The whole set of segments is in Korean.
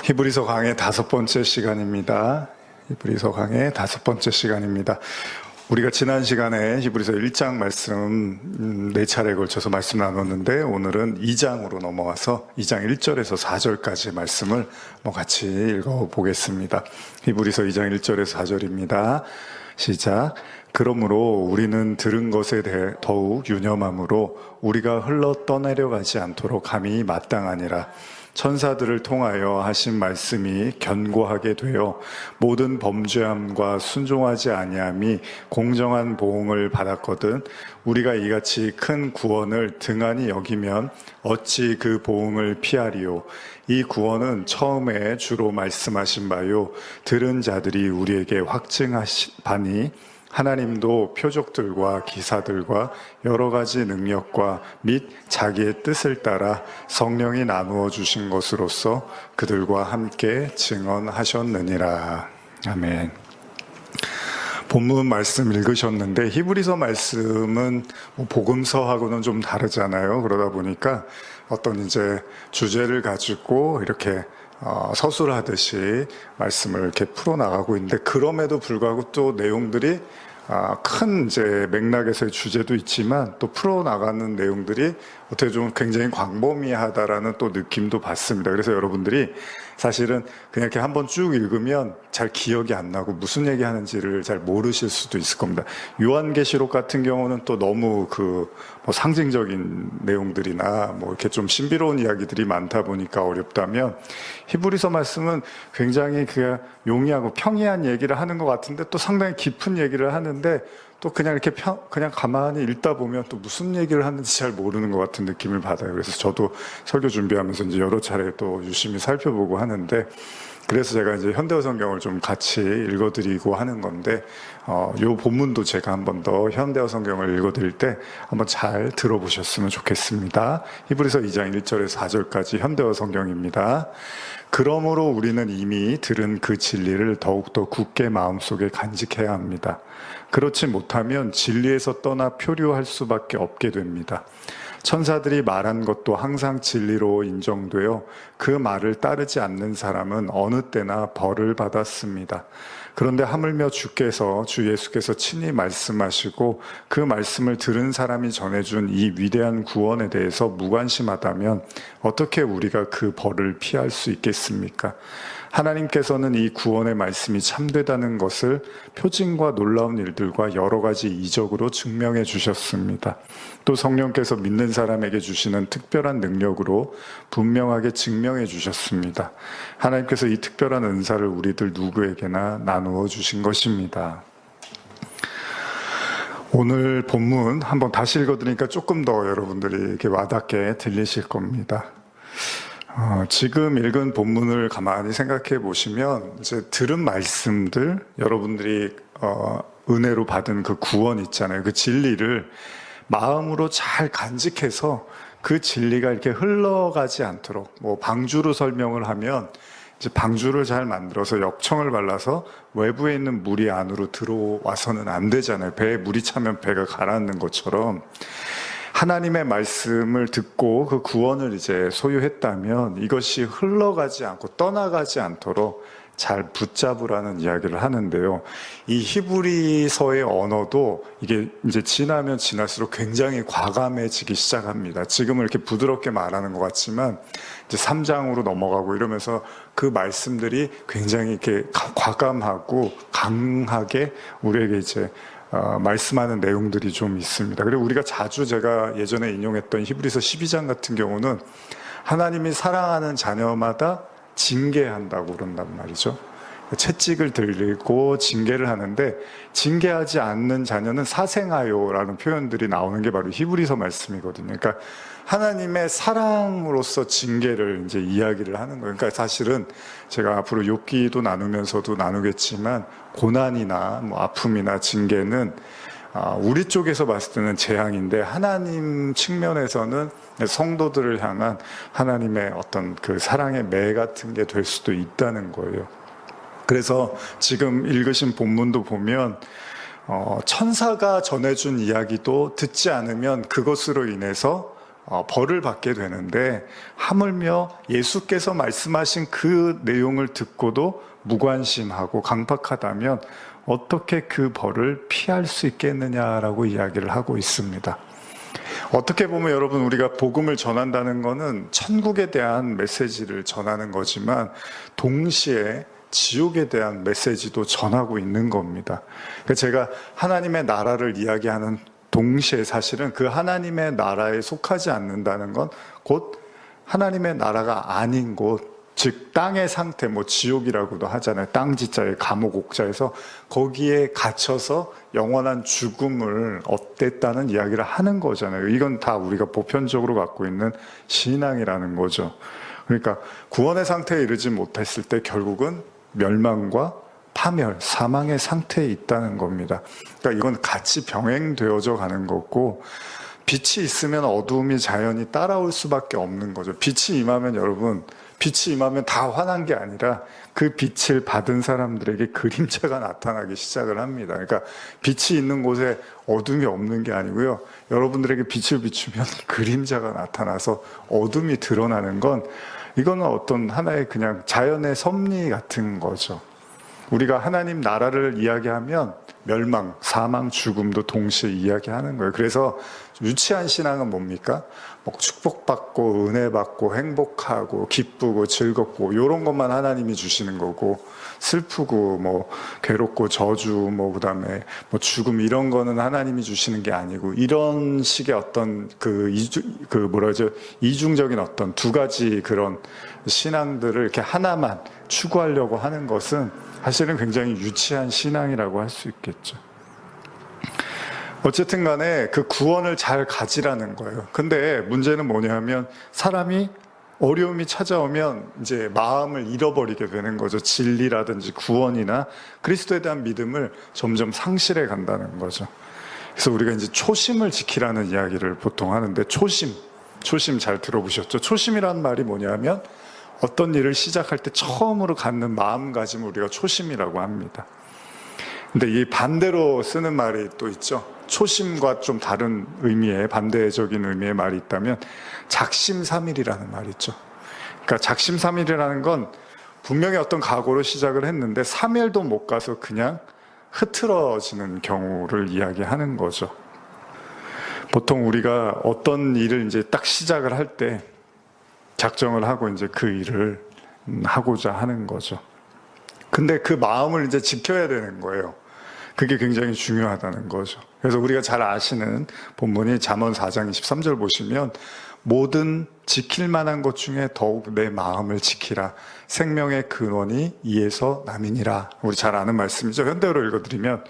히브리서 강의 5번째 시간입니다. 히브리서 강의 5번째 시간입니다. 우리가 지난 시간에 히브리서 1장 말씀 4차례에 걸쳐서 말씀 나눴는데 오늘은 2장으로 넘어와서 2장 1절에서 4절까지 말씀을 같이 읽어보겠습니다. 히브리서 2장 1절에서 4절입니다. 시작. 그러므로 우리는 들은 것에 대해 더욱 유념함으로 우리가 흘러 떠내려 가지 않도록 감히 마땅하니라. 천사들을 통하여 하신 말씀이 견고하게 되어 모든 범죄함과 순종하지 아니함이 공정한 보응을 받았거든. 우리가 이같이 큰 구원을 등한히 여기면 어찌 그 보응을 피하리요. 이 구원은 처음에 주로 말씀하신 바요 들은 자들이 우리에게 확증하시바니 하나님도 표적들과 기사들과 여러 가지 능력과 및 자기의 뜻을 따라 성령이 나누어 주신 것으로서 그들과 함께 증언하셨느니라. 아멘. 본문 말씀 읽으셨는데 히브리서 말씀은 복음서하고는 좀 다르잖아요. 그러다 보니까 어떤 이제 주제를 가지고 이렇게 서술하듯이 말씀을 이렇게 풀어나가고 있는데 그럼에도 불구하고 또 내용들이 큰 이제 맥락에서의 주제도 있지만 또 풀어나가는 내용들이 어떻게 좀 굉장히 광범위하다라는 또 느낌도 받습니다. 그래서 여러분들이 사실은 그냥 이렇게 한번 쭉 읽으면 잘 기억이 안 나고 무슨 얘기 하는지를 잘 모르실 수도 있을 겁니다. 요한계시록 같은 경우는 또 너무 상징적인 내용들이나 이렇게 좀 신비로운 이야기들이 많다 보니까 어렵다면 히브리서 말씀은 굉장히 용이하고 평이한 얘기를 하는 것 같은데 또 상당히 깊은 얘기를 하는데 또 그냥 이렇게 그냥 가만히 읽다 보면 또 무슨 얘기를 하는지 잘 모르는 것 같은 느낌을 받아요. 그래서 저도 설교 준비하면서 이제 여러 차례 또 유심히 살펴보고 하는데 그래서 제가 이제 현대어 성경을 좀 같이 읽어드리고 하는 건데 요 본문도 제가 한 번 더 현대어 성경을 읽어드릴 때 한번 잘 들어보셨으면 좋겠습니다. 히브리서 2장 1절에서 4절까지 현대어 성경입니다. 그러므로 우리는 이미 들은 그 진리를 더욱더 굳게 마음속에 간직해야 합니다. 그렇지 못하면 진리에서 떠나 표류할 수밖에 없게 됩니다. 천사들이 말한 것도 항상 진리로 인정되어 그 말을 따르지 않는 사람은 어느 때나 벌을 받았습니다. 그런데 하물며 주 예수께서 친히 말씀하시고 그 말씀을 들은 사람이 전해준 이 위대한 구원에 대해서 무관심하다면 어떻게 우리가 그 벌을 피할 수 있겠습니까? 하나님께서는 이 구원의 말씀이 참되다는 것을 표징과 놀라운 일들과 여러 가지 이적으로 증명해 주셨습니다. 또 성령께서 믿는 사람에게 주시는 특별한 능력으로 분명하게 증명해 주셨습니다. 하나님께서 이 특별한 은사를 우리들 누구에게나 나누어 주신 것입니다. 오늘 본문 한번 다시 읽어드리니까 조금 더 여러분들이 이렇게 와닿게 들리실 겁니다. 지금 읽은 본문을 가만히 생각해 보시면 이제 들은 말씀들 여러분들이 은혜로 받은 그 구원 있잖아요. 그 진리를 마음으로 잘 간직해서 그 진리가 이렇게 흘러가지 않도록 방주로 설명을 하면 이제 방주를 잘 만들어서 역청을 발라서 외부에 있는 물이 안으로 들어와서는 안 되잖아요. 배에 물이 차면 배가 가라앉는 것처럼 하나님의 말씀을 듣고 그 구원을 이제 소유했다면 이것이 흘러가지 않고 떠나가지 않도록 잘 붙잡으라는 이야기를 하는데요. 이 히브리서의 언어도 이게 이제 지나면 지날수록 굉장히 과감해지기 시작합니다. 지금은 이렇게 부드럽게 말하는 것 같지만 이제 3장으로 넘어가고 이러면서 그 말씀들이 굉장히 이렇게 과감하고 강하게 우리에게 이제 말씀하는 내용들이 좀 있습니다. 그리고 우리가 자주 제가 예전에 인용했던 히브리서 12장 같은 경우는 하나님이 사랑하는 자녀마다 징계한다고 그런단 말이죠. 채찍을 들고 징계를 하는데 징계하지 않는 자녀는 사생하요라는 표현들이 나오는 게 바로 히브리서 말씀이거든요. 그러니까 하나님의 사랑으로서 징계를 이제 이야기를 하는 거예요. 그러니까 사실은 제가 앞으로 욥기도 나누면서도 나누겠지만 고난이나 아픔이나 징계는 우리 쪽에서 봤을 때는 재앙인데 하나님 측면에서는 성도들을 향한 하나님의 어떤 그 사랑의 매 같은 게 될 수도 있다는 거예요. 그래서 지금 읽으신 본문도 보면 천사가 전해준 이야기도 듣지 않으면 그것으로 인해서 벌을 받게 되는데, 하물며 예수께서 말씀하신 그 내용을 듣고도 무관심하고 강박하다면 어떻게 그 벌을 피할 수 있겠느냐라고 이야기를 하고 있습니다. 어떻게 보면 여러분, 우리가 복음을 전한다는 것은 천국에 대한 메시지를 전하는 거지만 동시에 지옥에 대한 메시지도 전하고 있는 겁니다. 그러니까 제가 하나님의 나라를 이야기하는 동시에 사실은 그 하나님의 나라에 속하지 않는다는 건 곧 하나님의 나라가 아닌 곳, 즉 땅의 상태, 지옥이라고도 하잖아요. 땅지자에 감옥 옥자에서 거기에 갇혀서 영원한 죽음을 얻겠다는 이야기를 하는 거잖아요. 이건 다 우리가 보편적으로 갖고 있는 신앙이라는 거죠. 그러니까 구원의 상태에 이르지 못했을 때 결국은 멸망과 파멸, 사망의 상태에 있다는 겁니다. 그러니까 이건 같이 병행되어져 가는 거고, 빛이 있으면 어두움이 자연히 따라올 수밖에 없는 거죠. 빛이 임하면 여러분, 빛이 임하면 다 환한 게 아니라 그 빛을 받은 사람들에게 그림자가 나타나기 시작을 합니다. 그러니까 빛이 있는 곳에 어둠이 없는 게 아니고요. 여러분들에게 빛을 비추면 그림자가 나타나서 어둠이 드러나는 건, 이거는 어떤 하나의 그냥 자연의 섭리 같은 거죠. 우리가 하나님 나라를 이야기하면 멸망, 사망, 죽음도 동시에 이야기하는 거예요. 그래서 유치한 신앙은 뭡니까? 축복받고 은혜받고 행복하고 기쁘고 즐겁고 이런 것만 하나님이 주시는 거고, 슬프고 괴롭고 저주 그다음에 죽음 이런 거는 하나님이 주시는 게 아니고, 이런 식의 어떤 이중적인 어떤 두 가지 그런 신앙들을 이렇게 하나만 추구하려고 하는 것은 사실은 굉장히 유치한 신앙이라고 할 수 있겠죠. 어쨌든 간에 그 구원을 잘 가지라는 거예요. 근데 문제는 뭐냐면, 사람이 어려움이 찾아오면 이제 마음을 잃어버리게 되는 거죠. 진리라든지 구원이나 그리스도에 대한 믿음을 점점 상실해 간다는 거죠. 그래서 우리가 이제 초심을 지키라는 이야기를 보통 하는데, 초심 잘 들어보셨죠? 초심이라는 말이 뭐냐면, 어떤 일을 시작할 때 처음으로 갖는 마음가짐을 우리가 초심이라고 합니다. 근데 이 반대로 쓰는 말이 또 있죠. 초심과 좀 다른 의미의, 반대적인 의미의 말이 있다면 작심삼일이라는 말이 있죠. 그러니까 작심삼일이라는 건 분명히 어떤 각오로 시작을 했는데 3일도 못 가서 그냥 흐트러지는 경우를 이야기하는 거죠. 보통 우리가 어떤 일을 이제 딱 시작을 할 때 작정을 하고 이제 그 일을 하고자 하는 거죠. 근데 그 마음을 이제 지켜야 되는 거예요. 그게 굉장히 중요하다는 거죠. 그래서 우리가 잘 아시는 본문이 잠언 4장 23절 보시면, 모든 지킬 만한 것 중에 더욱 내 마음을 지키라. 생명의 근원이 이에서 남이니라. 우리 잘 아는 말씀이죠. 현대어로 읽어드리면,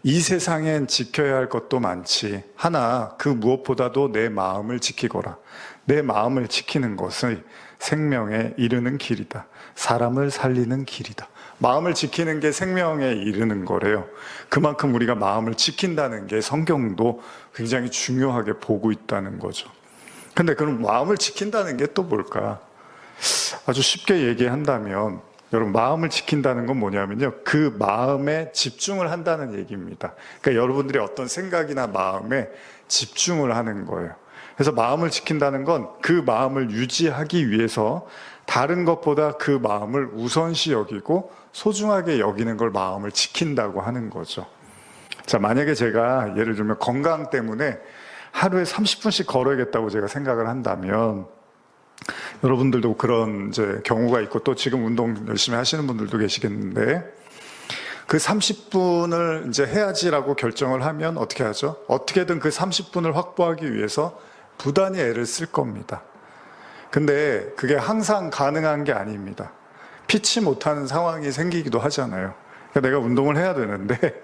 이 세상엔 지켜야 할 것도 많지, 하나 그 무엇보다도 내 마음을 지키거라. 내 마음을 지키는 것은 생명에 이르는 길이다. 사람을 살리는 길이다. 마음을 지키는 게 생명에 이르는 거래요. 그만큼 우리가 마음을 지킨다는 게 성경도 굉장히 중요하게 보고 있다는 거죠. 근데 그럼 마음을 지킨다는 게 또 뭘까? 아주 쉽게 얘기한다면, 여러분, 마음을 지킨다는 건 뭐냐면요, 그 마음에 집중을 한다는 얘기입니다. 그러니까 여러분들이 어떤 생각이나 마음에 집중을 하는 거예요. 그래서 마음을 지킨다는 건 그 마음을 유지하기 위해서 다른 것보다 그 마음을 우선시 여기고 소중하게 여기는 걸 마음을 지킨다고 하는 거죠. 자, 만약에 제가 예를 들면 건강 때문에 하루에 30분씩 걸어야겠다고 제가 생각을 한다면, 여러분들도 그런 이제 경우가 있고 또 지금 운동 열심히 하시는 분들도 계시겠는데, 그 30분을 이제 해야지라고 결정을 하면 어떻게 하죠? 어떻게든 그 30분을 확보하기 위해서 부단히 애를 쓸 겁니다. 근데 그게 항상 가능한 게 아닙니다. 피치 못하는 상황이 생기기도 하잖아요. 그러니까 내가 운동을 해야 되는데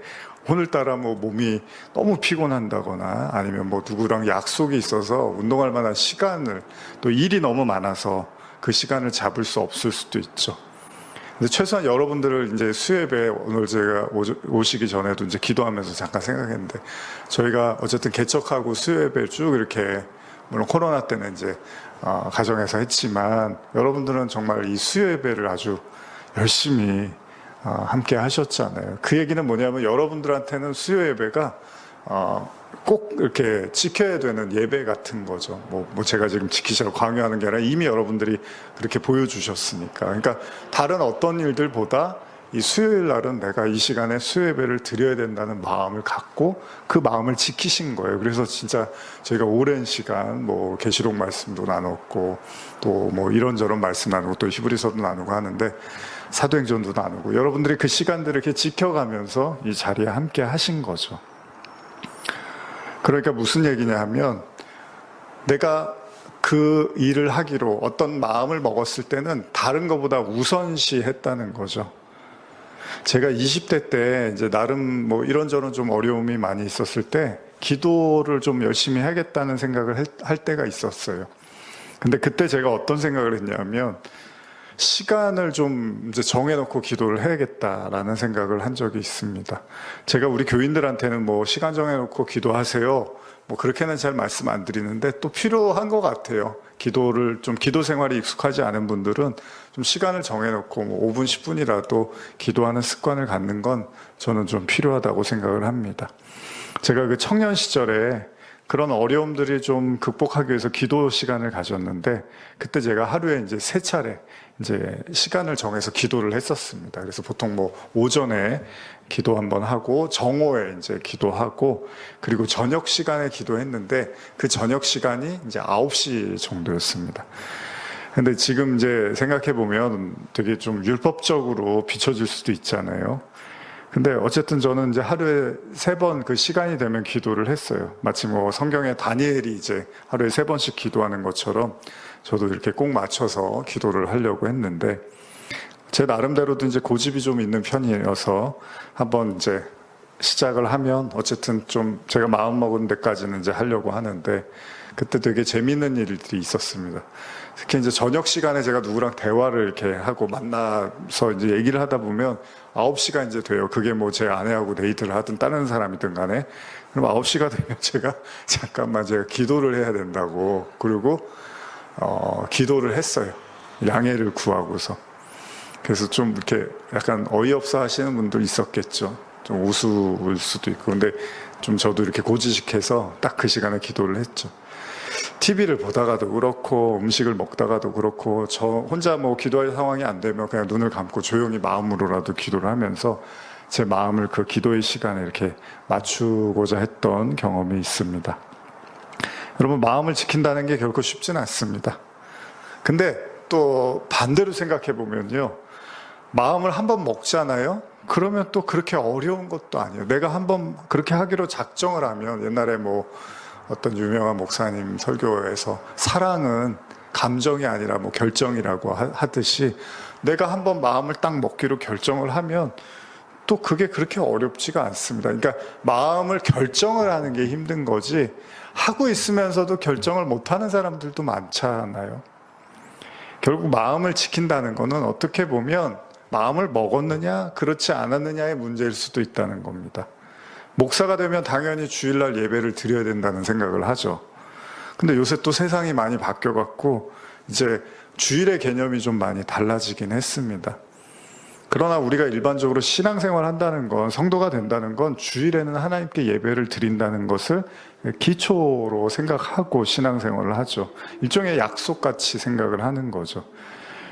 오늘따라 몸이 너무 피곤한다거나 아니면 누구랑 약속이 있어서 운동할 만한 시간을, 또 일이 너무 많아서 그 시간을 잡을 수 없을 수도 있죠. 근데 최소한 여러분들을 이제 수협에, 오늘 제가 오시기 전에도 이제 기도하면서 잠깐 생각했는데, 저희가 어쨌든 개척하고 수협에 쭉 이렇게, 물론 코로나 때는 이제 가정에서 했지만, 여러분들은 정말 이 수요 예배를 아주 열심히 함께 하셨잖아요. 그 얘기는 뭐냐면, 여러분들한테는 수요 예배가 꼭 이렇게 지켜야 되는 예배 같은 거죠. 뭐 제가 지금 지키시라고 강요하는 게 아니라 이미 여러분들이 그렇게 보여주셨으니까. 그러니까 다른 어떤 일들보다 이 수요일 날은 내가 이 시간에 수요 예배를 드려야 된다는 마음을 갖고 그 마음을 지키신 거예요. 그래서 진짜 저희가 오랜 시간 뭐 계시록 말씀도 나눴고 또 뭐 이런저런 말씀 나누고 또 히브리서도 나누고 하는데 사도행전도 나누고 여러분들이 그 시간들을 이렇게 지켜가면서 이 자리에 함께 하신 거죠. 그러니까 무슨 얘기냐 하면 내가 그 일을 하기로 어떤 마음을 먹었을 때는 다른 것보다 우선시 했다는 거죠. 제가 20대 때 이제 나름 뭐 이런저런 좀 어려움이 많이 있었을 때 기도를 좀 열심히 하겠다는 생각을 할 때가 있었어요. 근데 그때 제가 어떤 생각을 했냐면 시간을 좀 이제 정해놓고 기도를 해야겠다라는 생각을 한 적이 있습니다. 제가 우리 교인들한테는 뭐 시간 정해놓고 기도하세요. 뭐 그렇게는 잘 말씀 안 드리는데 또 필요한 것 같아요. 기도를 좀 기도 생활이 익숙하지 않은 분들은 좀 시간을 정해놓고 뭐 5분, 10분이라도 기도하는 습관을 갖는 건 저는 좀 필요하다고 생각을 합니다. 제가 그 청년 시절에 그런 어려움들이 좀 극복하기 위해서 기도 시간을 가졌는데 그때 제가 하루에 이제 3차례 이제 시간을 정해서 기도를 했었습니다. 그래서 보통 뭐 오전에 기도 한번 하고 정오에 이제 기도하고 그리고 저녁 시간에 기도했는데 그 저녁 시간이 이제 9시 정도였습니다. 근데 지금 이제 생각해 보면 되게 좀 율법적으로 비춰질 수도 있잖아요. 근데 어쨌든 저는 이제 하루에 3번 그 시간이 되면 기도를 했어요. 마치 뭐 성경에 다니엘이 이제 하루에 3번씩 기도하는 것처럼 저도 이렇게 꼭 맞춰서 기도를 하려고 했는데 제 나름대로도 이제 고집이 좀 있는 편이어서 한번 이제 시작을 하면 어쨌든 좀 제가 마음 먹은 데까지는 이제 하려고 하는데 그때 되게 재밌는 일들이 있었습니다. 특히 이제 저녁 시간에 제가 누구랑 대화를 이렇게 하고 만나서 이제 얘기를 하다 보면 9시가 이제 돼요. 그게 뭐 제 아내하고 데이트를 하든 다른 사람이든 간에. 그럼 9시가 되면 제가 잠깐만 제가 기도를 해야 된다고. 그리고, 기도를 했어요. 양해를 구하고서. 그래서 좀 이렇게 약간 어이없어 하시는 분도 있었겠죠. 좀 우스울 수도 있고. 근데 좀 저도 이렇게 고지식해서 딱 그 시간에 기도를 했죠. TV를 보다가도 그렇고 음식을 먹다가도 그렇고 저 혼자 뭐 기도할 상황이 안 되면 그냥 눈을 감고 조용히 마음으로라도 기도를 하면서 제 마음을 그 기도의 시간에 이렇게 맞추고자 했던 경험이 있습니다. 여러분 마음을 지킨다는 게 결코 쉽지는 않습니다. 근데 또 반대로 생각해 보면요. 마음을 한번 먹잖아요. 그러면 또 그렇게 어려운 것도 아니에요. 내가 한번 그렇게 하기로 작정을 하면 옛날에 뭐 어떤 유명한 목사님 설교에서 사랑은 감정이 아니라 뭐 결정이라고 하듯이 내가 한번 마음을 딱 먹기로 결정을 하면 또 그게 그렇게 어렵지가 않습니다. 그러니까 마음을 결정을 하는 게 힘든 거지 하고 있으면서도 결정을 못하는 사람들도 많잖아요. 결국 마음을 지킨다는 거는 어떻게 보면 마음을 먹었느냐 그렇지 않았느냐의 문제일 수도 있다는 겁니다. 목사가 되면 당연히 주일날 예배를 드려야 된다는 생각을 하죠. 근데 요새 또 세상이 많이 바뀌어갖고 이제 주일의 개념이 좀 많이 달라지긴 했습니다. 그러나 우리가 일반적으로 신앙생활 한다는 건 성도가 된다는 건 주일에는 하나님께 예배를 드린다는 것을 기초로 생각하고 신앙생활을 하죠. 일종의 약속같이 생각을 하는 거죠.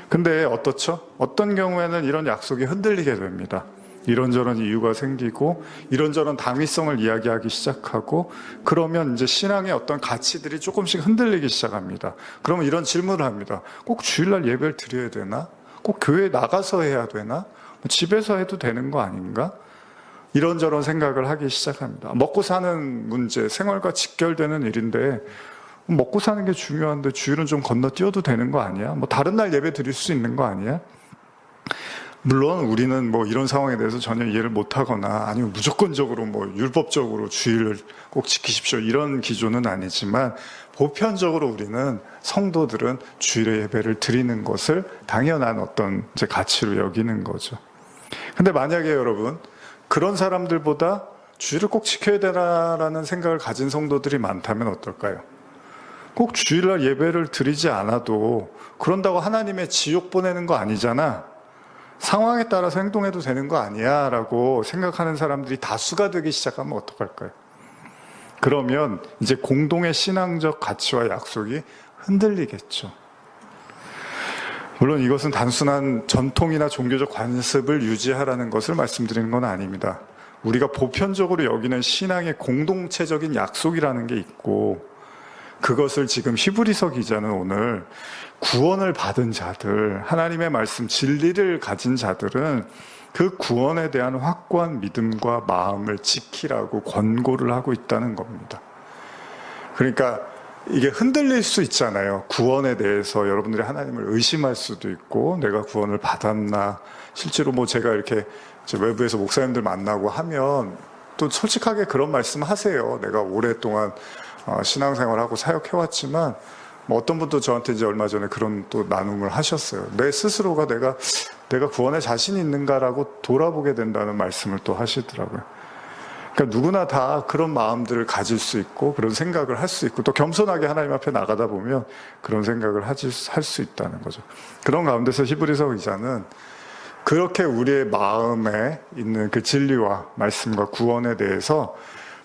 근데 어떻죠? 어떤 경우에는 이런 약속이 흔들리게 됩니다. 이런저런 이유가 생기고 이런저런 당위성을 이야기하기 시작하고 그러면 이제 신앙의 어떤 가치들이 조금씩 흔들리기 시작합니다. 그러면 이런 질문을 합니다. 꼭 주일날 예배를 드려야 되나? 꼭 교회에 나가서 해야 되나? 집에서 해도 되는 거 아닌가? 이런저런 생각을 하기 시작합니다. 먹고 사는 문제, 생활과 직결되는 일인데 먹고 사는 게 중요한데 주일은 좀 건너뛰어도 되는 거 아니야? 뭐 다른 날 예배 드릴 수 있는 거 아니야? 물론 우리는 뭐 이런 상황에 대해서 전혀 이해를 못하거나 아니면 무조건적으로 뭐 율법적으로 주일을 꼭 지키십시오 이런 기조는 아니지만 보편적으로 우리는 성도들은 주일의 예배를 드리는 것을 당연한 어떤 이제 가치로 여기는 거죠. 근데 만약에 여러분 그런 사람들보다 주일을 꼭 지켜야 되나라는 생각을 가진 성도들이 많다면 어떨까요? 꼭 주일날 예배를 드리지 않아도 그런다고 하나님의 지옥 보내는 거 아니잖아. 상황에 따라서 행동해도 되는 거 아니야 라고 생각하는 사람들이 다수가 되기 시작하면 어떡할까요? 그러면 이제 공동의 신앙적 가치와 약속이 흔들리겠죠. 물론 이것은 단순한 전통이나 종교적 관습을 유지하라는 것을 말씀드리는 건 아닙니다. 우리가 보편적으로 여기는 신앙의 공동체적인 약속이라는 게 있고, 그것을 지금 히브리서 기자는 오늘 구원을 받은 자들, 하나님의 말씀 진리를 가진 자들은 그 구원에 대한 확고한 믿음과 마음을 지키라고 권고를 하고 있다는 겁니다. 그러니까 이게 흔들릴 수 있잖아요. 구원에 대해서 여러분들이 하나님을 의심할 수도 있고, 내가 구원을 받았나, 실제로 뭐 제가 이렇게 외부에서 목사님들 만나고 하면 또 솔직하게 그런 말씀 하세요. 내가 오랫동안 신앙생활하고 사역해왔지만, 뭐 어떤 분도 저한테 이제 얼마 전에 그런 또 나눔을 하셨어요. 내 스스로가 내가 구원에 자신이 있는가라고 돌아보게 된다는 말씀을 또 하시더라고요. 그러니까 누구나 다 그런 마음들을 가질 수 있고, 그런 생각을 할 수 있고, 또 겸손하게 하나님 앞에 나가다 보면 그런 생각을 할 수 있다는 거죠. 그런 가운데서 히브리서 기자는 그렇게 우리의 마음에 있는 그 진리와 말씀과 구원에 대해서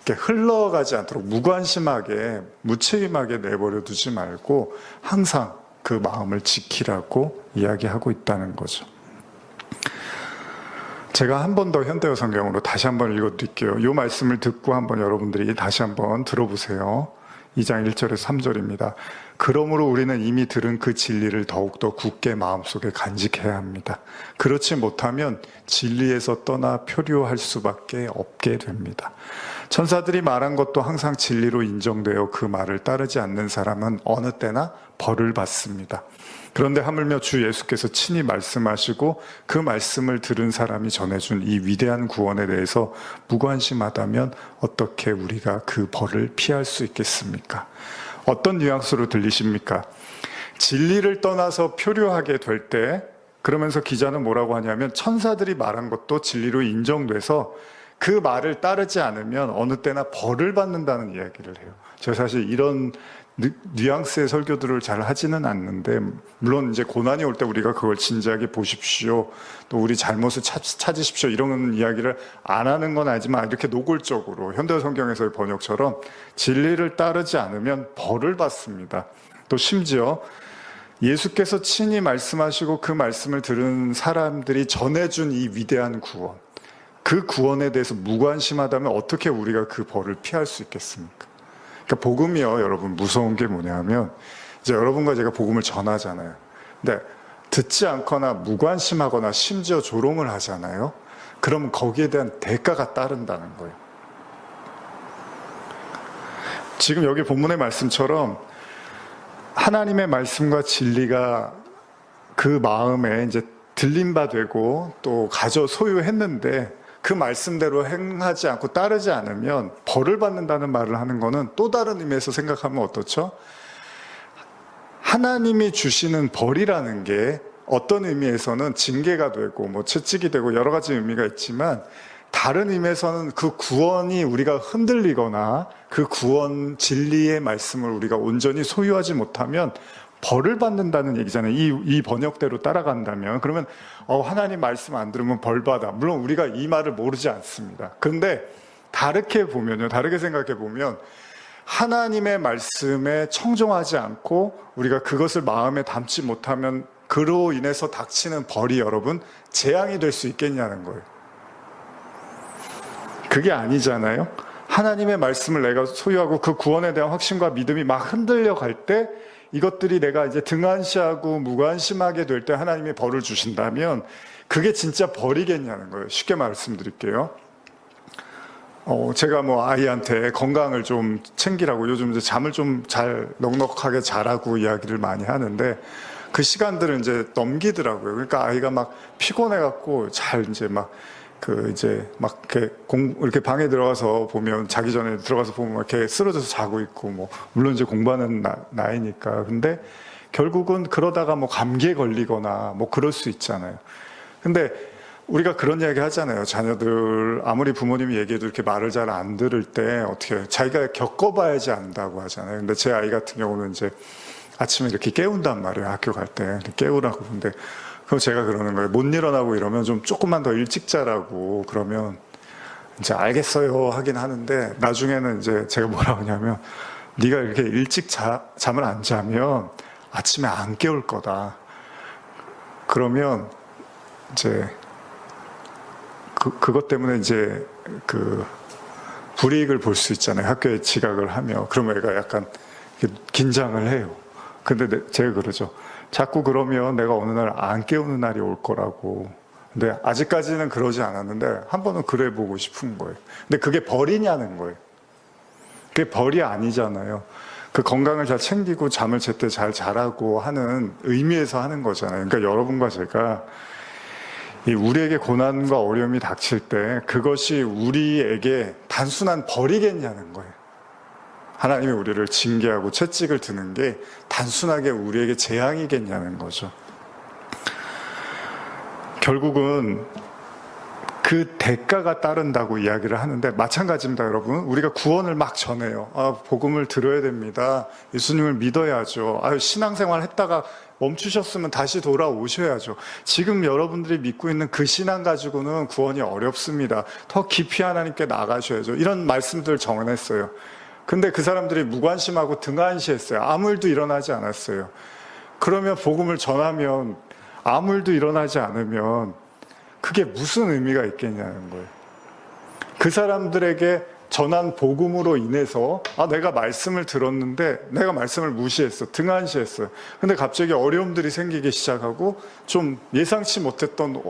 이렇게 흘러가지 않도록 무관심하게, 무책임하게 내버려 두지 말고 항상 그 마음을 지키라고 이야기하고 있다는 거죠. 제가 한 번 더 현대어 성경으로 다시 한번 읽어드릴게요. 이 말씀을 듣고 한번 여러분들이 다시 한번 들어보세요. 2장 1절에서 3절입니다. 그러므로 우리는 이미 들은 그 진리를 더욱더 굳게 마음속에 간직해야 합니다. 그렇지 못하면 진리에서 떠나 표류할 수밖에 없게 됩니다. 천사들이 말한 것도 항상 진리로 인정되어 그 말을 따르지 않는 사람은 어느 때나 벌을 받습니다. 그런데 하물며 주 예수께서 친히 말씀하시고 그 말씀을 들은 사람이 전해준 이 위대한 구원에 대해서 무관심하다면 어떻게 우리가 그 벌을 피할 수 있겠습니까? 어떤 뉘앙스로 들리십니까? 진리를 떠나서 표류하게 될 때, 그러면서 기자는 뭐라고 하냐면 천사들이 말한 것도 진리로 인정돼서 그 말을 따르지 않으면 어느 때나 벌을 받는다는 이야기를 해요. 제가 사실 이런 뉘앙스의 설교들을 잘 하지는 않는데, 물론 이제 고난이 올 때 우리가 그걸 진지하게 보십시오, 또 우리 잘못을 찾으십시오, 이런 이야기를 안 하는 건 아니지만 이렇게 노골적으로 현대 성경에서의 번역처럼 진리를 따르지 않으면 벌을 받습니다. 또 심지어 예수께서 친히 말씀하시고 그 말씀을 들은 사람들이 전해준 이 위대한 구원, 그 구원에 대해서 무관심하다면 어떻게 우리가 그 벌을 피할 수 있겠습니까? 그러니까 복음이요, 여러분, 무서운 게 뭐냐면, 이제 여러분과 제가 복음을 전하잖아요. 근데 듣지 않거나 무관심하거나 심지어 조롱을 하잖아요. 그러면 거기에 대한 대가가 따른다는 거예요. 지금 여기 본문의 말씀처럼 하나님의 말씀과 진리가 그 마음에 이제 들린 바 되고 또 가져 소유했는데, 그 말씀대로 행하지 않고 따르지 않으면 벌을 받는다는 말을 하는 거는 또 다른 의미에서 생각하면 어떻죠? 하나님이 주시는 벌이라는 게 어떤 의미에서는 징계가 되고 뭐 채찍이 되고 여러 가지 의미가 있지만, 다른 의미에서는 그 구원이 우리가 흔들리거나 그 구원 진리의 말씀을 우리가 온전히 소유하지 못하면 벌을 받는다는 얘기잖아요. 이 번역대로 따라간다면. 그러면 하나님 말씀 안 들으면 벌 받아. 물론 우리가 이 말을 모르지 않습니다. 그런데 다르게 보면요, 다르게 생각해 보면 하나님의 말씀에 청종하지 않고 우리가 그것을 마음에 담지 못하면 그로 인해서 닥치는 벌이, 여러분, 재앙이 될 수 있겠냐는 거예요. 그게 아니잖아요. 하나님의 말씀을 내가 소유하고 그 구원에 대한 확신과 믿음이 막 흔들려 갈 때, 이것들이 내가 이제 등한시하고 무관심하게 될 때 하나님이 벌을 주신다면 그게 진짜 벌이겠냐는 거예요. 쉽게 말씀드릴게요. 제가 뭐 아이한테 건강을 좀 챙기라고 요즘 이제 잠을 좀 잘 넉넉하게 자라고 이야기를 많이 하는데, 그 시간들을 이제 넘기더라고요. 그러니까 아이가 막 피곤해갖고 잘 이제 이렇게 방에 들어가서 보면, 자기 전에 들어가서 보면 이렇게 쓰러져서 자고 있고, 뭐, 물론 이제 공부하는 나이니까. 근데 결국은 그러다가 뭐 감기에 걸리거나 뭐 그럴 수 있잖아요. 근데 우리가 그런 이야기 하잖아요. 자녀들, 아무리 부모님이 얘기해도 이렇게 말을 잘 안 들을 때 어떻게, 자기가 겪어봐야지 안다고 하잖아요. 근데 제 아이 같은 경우는 이제 아침에 이렇게 깨운단 말이에요. 학교 갈 때. 깨우라고. 근데 그럼 제가 그러는 거예요. 못 일어나고 이러면 좀 조금만 더 일찍 자라고. 그러면 이제 알겠어요 하긴 하는데 나중에는 이제 제가 뭐라고 하냐면 네가 이렇게 일찍 잠을 안 자면 아침에 안 깨울 거다. 그러면 이제 그것 때문에 이제 그 불이익을 볼 수 있잖아요. 학교에 지각을 하며. 그러면 애가 약간 긴장을 해요. 근데 제가 그러죠. 자꾸 그러면 내가 어느 날 안 깨우는 날이 올 거라고. 근데 아직까지는 그러지 않았는데 한 번은 그래 보고 싶은 거예요. 근데 그게 벌이냐는 거예요. 그게 벌이 아니잖아요. 그 건강을 잘 챙기고 잠을 제때 잘 자라고 하는 의미에서 하는 거잖아요. 그러니까 여러분과 제가 우리에게 고난과 어려움이 닥칠 때 그것이 우리에게 단순한 벌이겠냐는 거예요. 하나님이 우리를 징계하고 채찍을 드는 게 단순하게 우리에게 재앙이겠냐는 거죠. 결국은 그 대가가 따른다고 이야기를 하는데 마찬가지입니다, 여러분. 우리가 구원을 막 전해요. 복음을 들어야 됩니다. 예수님을 믿어야죠. 신앙생활 했다가 멈추셨으면 다시 돌아오셔야죠. 지금 여러분들이 믿고 있는 그 신앙 가지고는 구원이 어렵습니다. 더 깊이 하나님께 나가셔야죠. 이런 말씀들을 전했어요. 근데 그 사람들이 무관심하고 등한시했어요. 아무 일도 일어나지 않았어요. 그러면 복음을 전하면 아무 일도 일어나지 않으면 그게 무슨 의미가 있겠냐는 거예요. 그 사람들에게 전한 복음으로 인해서 내가 말씀을 들었는데 내가 말씀을 무시했어. 등한시했어요. 근데 갑자기 어려움들이 생기기 시작하고 좀 예상치 못했던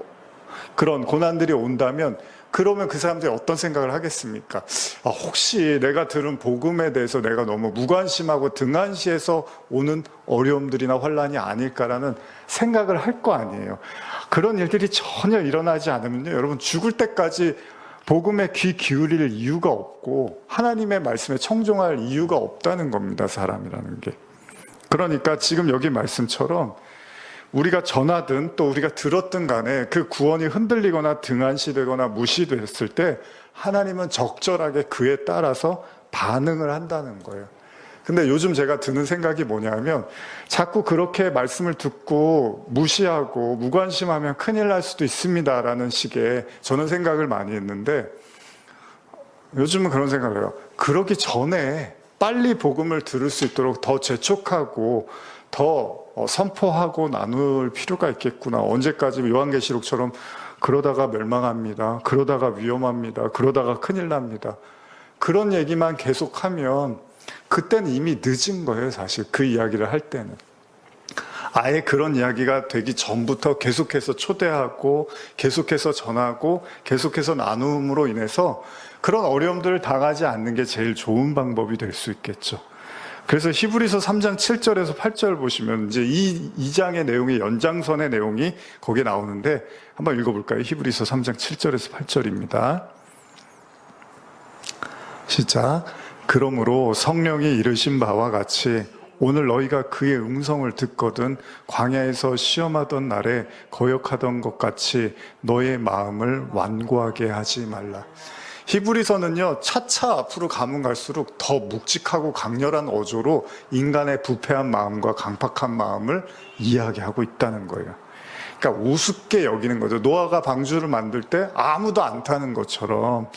그런 고난들이 온다면 그러면 그 사람들이 어떤 생각을 하겠습니까? 혹시 내가 들은 복음에 대해서 내가 너무 무관심하고 등한시해서 오는 어려움들이나 환란이 아닐까라는 생각을 할 거 아니에요. 그런 일들이 전혀 일어나지 않으면요, 여러분 죽을 때까지 복음에 귀 기울일 이유가 없고 하나님의 말씀에 청종할 이유가 없다는 겁니다, 사람이라는 게. 그러니까 지금 여기 말씀처럼 우리가 전하든 또 우리가 들었든 간에 그 구원이 흔들리거나 등한시되거나 무시됐을 때 하나님은 적절하게 그에 따라서 반응을 한다는 거예요. 근데 요즘 제가 드는 생각이 뭐냐면 자꾸 그렇게 말씀을 듣고 무시하고 무관심하면 큰일 날 수도 있습니다라는 식의 저는 생각을 많이 했는데 요즘은 그런 생각을 해요. 그러기 전에 빨리 복음을 들을 수 있도록 더 재촉하고 더 선포하고 나눌 필요가 있겠구나. 언제까지 요한계시록처럼 그러다가 멸망합니다. 그러다가 위험합니다. 그러다가 큰일 납니다. 그런 얘기만 계속하면 그때는 이미 늦은 거예요, 사실. 그 이야기를 할 때는. 아예 그런 이야기가 되기 전부터 계속해서 초대하고 계속해서 전하고 계속해서 나눔으로 인해서 그런 어려움들을 당하지 않는 게 제일 좋은 방법이 될 수 있겠죠. 그래서 히브리서 3장 7절에서 8절 보시면 이제 이 2장의 내용이 연장선의 내용이 거기에 나오는데 한번 읽어볼까요? 히브리서 3장 7절에서 8절입니다. 시작. 그러므로 성령이 이르신 바와 같이 오늘 너희가 그의 음성을 듣거든 광야에서 시험하던 날에 거역하던 것 같이 너의 마음을 완고하게 하지 말라. 히브리서는요, 차차 앞으로 가면 갈수록 더 묵직하고 강렬한 어조로 인간의 부패한 마음과 강팍한 마음을 이야기하고 있다는 거예요. 그러니까 우습게 여기는 거죠. 노아가 방주를 만들 때 아무도 안 타는 것처럼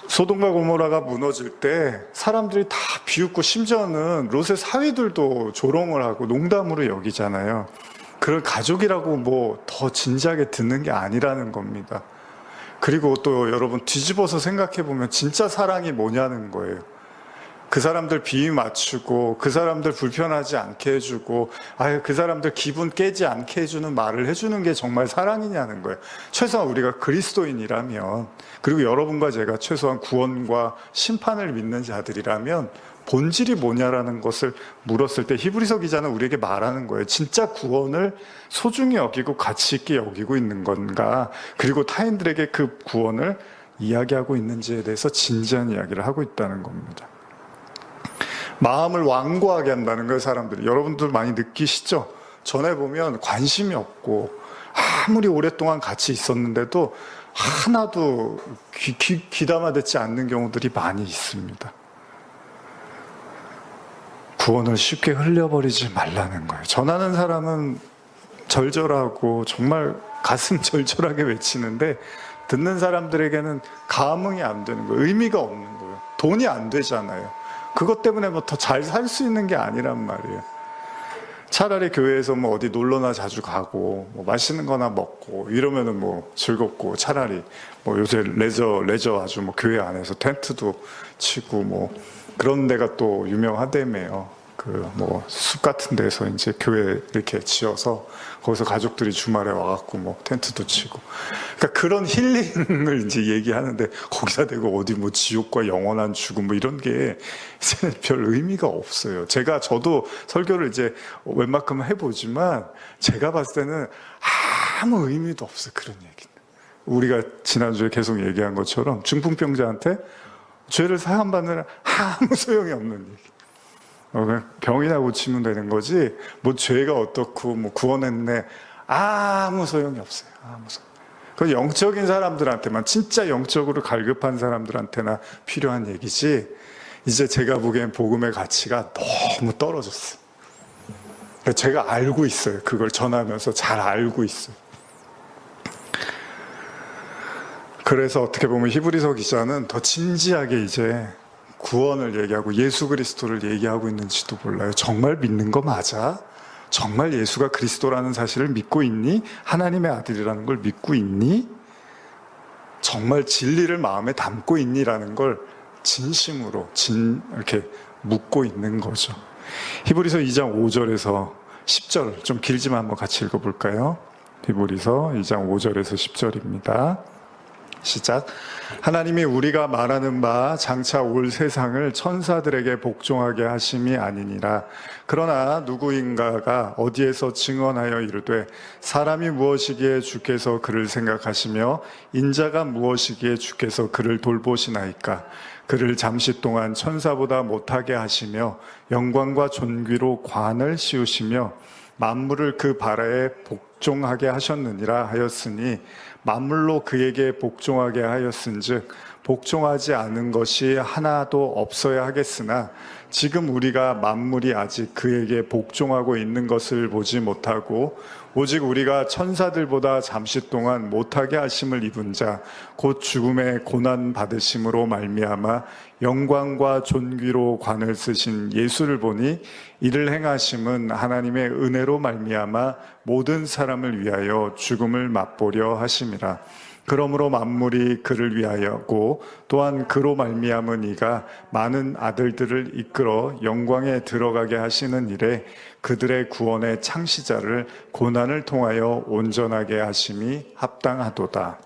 소돔과 고모라가 무너질 때 사람들이 다 비웃고 심지어는 롯의 사위들도 조롱을 하고 농담으로 여기잖아요. 그걸 가족이라고 뭐 더 진지하게 듣는 게 아니라는 겁니다. 그리고 또 여러분 뒤집어서 생각해 보면 진짜 사랑이 뭐냐는 거예요. 그 사람들 비위 맞추고 그 사람들 불편하지 않게 해주고 그 사람들 기분 깨지 않게 해주는 말을 해주는 게 정말 사랑이냐는 거예요. 최소한 우리가 그리스도인이라면, 그리고 여러분과 제가 최소한 구원과 심판을 믿는 자들이라면 본질이 뭐냐라는 것을 물었을 때 히브리서 기자는 우리에게 말하는 거예요. 진짜 구원을 소중히 여기고 가치 있게 여기고 있는 건가, 그리고 타인들에게 그 구원을 이야기하고 있는지에 대해서 진지한 이야기를 하고 있다는 겁니다. 마음을 완고하게 한다는 거예요, 사람들이. 여러분들 많이 느끼시죠? 전해보면 관심이 없고 아무리 오랫동안 같이 있었는데도 하나도 귀담아 듣지 않는 경우들이 많이 있습니다. 구원을 쉽게 흘려버리지 말라는 거예요. 전하는 사람은 절절하고 정말 가슴 절절하게 외치는데 듣는 사람들에게는 감흥이 안 되는 거예요. 의미가 없는 거예요. 돈이 안 되잖아요. 그것 때문에 뭐 더 잘 살 수 있는 게 아니란 말이에요. 차라리 교회에서 뭐 어디 놀러나 자주 가고 뭐 맛있는 거나 먹고 이러면은 뭐 즐겁고, 차라리 뭐 요새 레저 아주 뭐 교회 안에서 텐트도 치고 뭐 그런 데가 또 유명하다며요. 그 뭐 숲 같은 데서 이제 교회 이렇게 지어서 거기서 가족들이 주말에 와갖고 뭐 텐트도 치고, 그러니까 그런 힐링을 이제 얘기하는데, 거기다 대고 어디 뭐 지옥과 영원한 죽음 뭐 이런 게 이제는 별 의미가 없어요. 저도 설교를 이제 웬만큼 해보지만 제가 봤을 때는 아무 의미도 없어요, 그런 얘기는. 우리가 지난주에 계속 얘기한 것처럼 중풍병자한테 죄를 사함받는 아무 소용이 없는 얘기. 그냥 병이나 고치면 되는 거지, 뭐 죄가 어떻고 뭐 구원했네, 아무 소용이 없어요. 아무 소용. 그건 영적인 사람들한테만, 진짜 영적으로 갈급한 사람들한테나 필요한 얘기지, 이제 제가 보기엔 복음의 가치가 너무 떨어졌어요. 제가 알고 있어요. 그걸 전하면서 잘 알고 있어요. 그래서 어떻게 보면 히브리서 기자는 더 진지하게 이제 구원을 얘기하고 예수 그리스도를 얘기하고 있는지도 몰라요. 정말 믿는 거 맞아? 정말 예수가 그리스도라는 사실을 믿고 있니? 하나님의 아들이라는 걸 믿고 있니? 정말 진리를 마음에 담고 있니라는 걸 진심으로 이렇게 묻고 있는 거죠. 히브리서 2장 5절에서 10절, 좀 길지만 한번 같이 읽어볼까요? 히브리서 2장 5절에서 10절입니다. 시작. 하나님이 우리가 말하는 바 장차 올 세상을 천사들에게 복종하게 하심이 아니니라. 그러나 누구인가가 어디에서 증언하여 이르되 사람이 무엇이기에 주께서 그를 생각하시며 인자가 무엇이기에 주께서 그를 돌보시나이까. 그를 잠시 동안 천사보다 못하게 하시며 영광과 존귀로 관을 씌우시며 만물을 그 발아에 복종하게 하셨느니라 하였으니, 만물로 그에게 복종하게 하였은즉 복종하지 않은 것이 하나도 없어야 하겠으나, 지금 우리가 만물이 아직 그에게 복종하고 있는 것을 보지 못하고 오직 우리가 천사들보다 잠시 동안 못하게 하심을 입은 자 곧 죽음의 고난 받으심으로 말미암아 영광과 존귀로 관을 쓰신 예수를 보니, 이를 행하심은 하나님의 은혜로 말미암아 모든 사람을 위하여 죽음을 맛보려 하심이라. 그러므로 만물이 그를 위하여고 또한 그로 말미암은 이가 많은 아들들을 이끌어 영광에 들어가게 하시는 일에 그들의 구원의 창시자를 고난을 통하여 온전하게 하심이 합당하도다.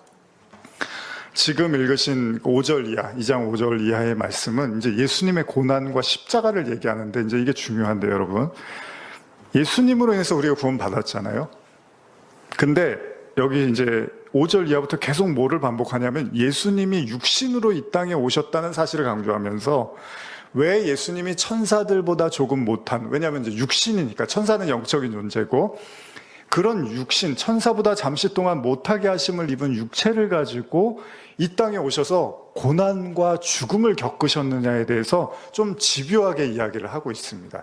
지금 읽으신 5절 이하, 2장 5절 이하의 말씀은 이제 예수님의 고난과 십자가를 얘기하는데, 이제 이게 중요한데 여러분, 예수님으로 인해서 우리가 구원 받았잖아요. 근데 여기 이제 5절 이하부터 계속 뭐를 반복하냐면, 예수님이 육신으로 이 땅에 오셨다는 사실을 강조하면서, 왜 예수님이 천사들보다 조금 못한, 왜냐하면 이제 육신이니까, 천사는 영적인 존재고, 그런 육신, 천사보다 잠시 동안 못하게 하심을 입은 육체를 가지고 이 땅에 오셔서 고난과 죽음을 겪으셨느냐에 대해서 좀 집요하게 이야기를 하고 있습니다.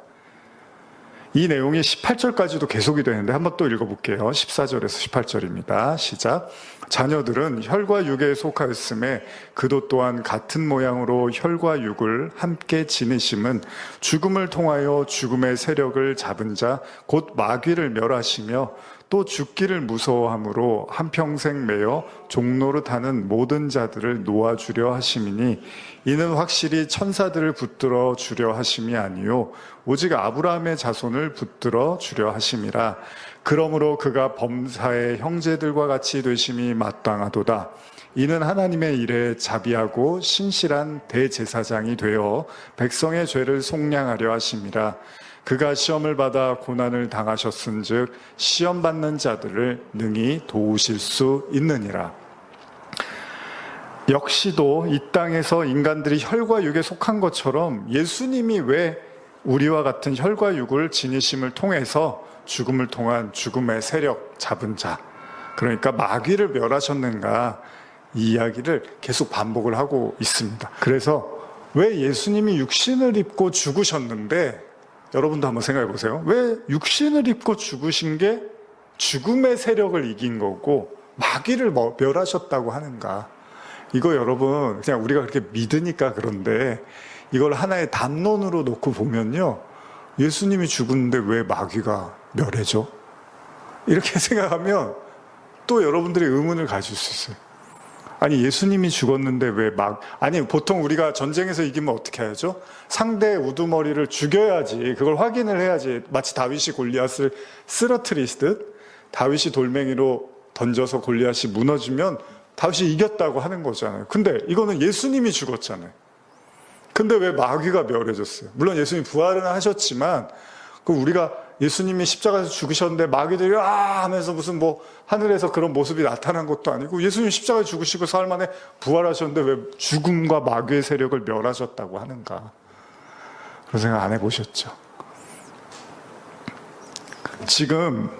이 내용이 18절까지도 계속이 되는데 한번 또 읽어볼게요. 14절에서 18절입니다. 시작. 자녀들은 혈과 육에 속하였음에 그도 또한 같은 모양으로 혈과 육을 함께 지니심은 죽음을 통하여 죽음의 세력을 잡은 자 곧 마귀를 멸하시며 또 죽기를 무서워함으로 한평생 매여 종노릇하는 모든 자들을 놓아주려 하심이니, 이는 확실히 천사들을 붙들어 주려 하심이 아니요 오직 아브라함의 자손을 붙들어 주려 하심이라. 그러므로 그가 범사의 형제들과 같이 되심이 마땅하도다. 이는 하나님의 일에 자비하고 신실한 대제사장이 되어 백성의 죄를 속량하려 하심이라. 그가 시험을 받아 고난을 당하셨은즉 시험 받는 자들을 능히 도우실 수 있느니라. 역시도 이 땅에서 인간들이 혈과 육에 속한 것처럼 예수님이 왜 우리와 같은 혈과 육을 지니심을 통해서 죽음을 통한 죽음의 세력 잡은 자, 그러니까 마귀를 멸하셨는가, 이 이야기를 계속 반복을 하고 있습니다. 그래서 왜 예수님이 육신을 입고 죽으셨는데, 여러분도 한번 생각해 보세요. 왜 육신을 입고 죽으신 게 죽음의 세력을 이긴 거고 마귀를 멸하셨다고 하는가? 이거 여러분 그냥 우리가 그렇게 믿으니까 그런데 이걸 하나의 담론으로 놓고 보면요, 예수님이 죽었는데 왜 마귀가 멸해져? 이렇게 생각하면 또 여러분들이 의문을 가질 수 있어요. 아니 예수님이 죽었는데 아니 보통 우리가 전쟁에서 이기면 어떻게 하죠? 상대의 우두머리를 죽여야지, 그걸 확인을 해야지. 마치 다윗이 골리앗을 쓰러뜨리듯 다윗이 돌멩이로 던져서 골리앗이 무너지면 다윗이 이겼다고 하는 거잖아요. 근데 이거는 예수님이 죽었잖아요. 근데 왜 마귀가 멸해졌어요? 물론 예수님이 부활은 하셨지만 우리가 예수님이 십자가에서 죽으셨는데 마귀들이 하면서 무슨 하늘에서 그런 모습이 나타난 것도 아니고, 예수님이 십자가에 죽으시고 사흘 만에 부활하셨는데 왜 죽음과 마귀의 세력을 멸하셨다고 하는가? 그런 생각 안 해보셨죠? 지금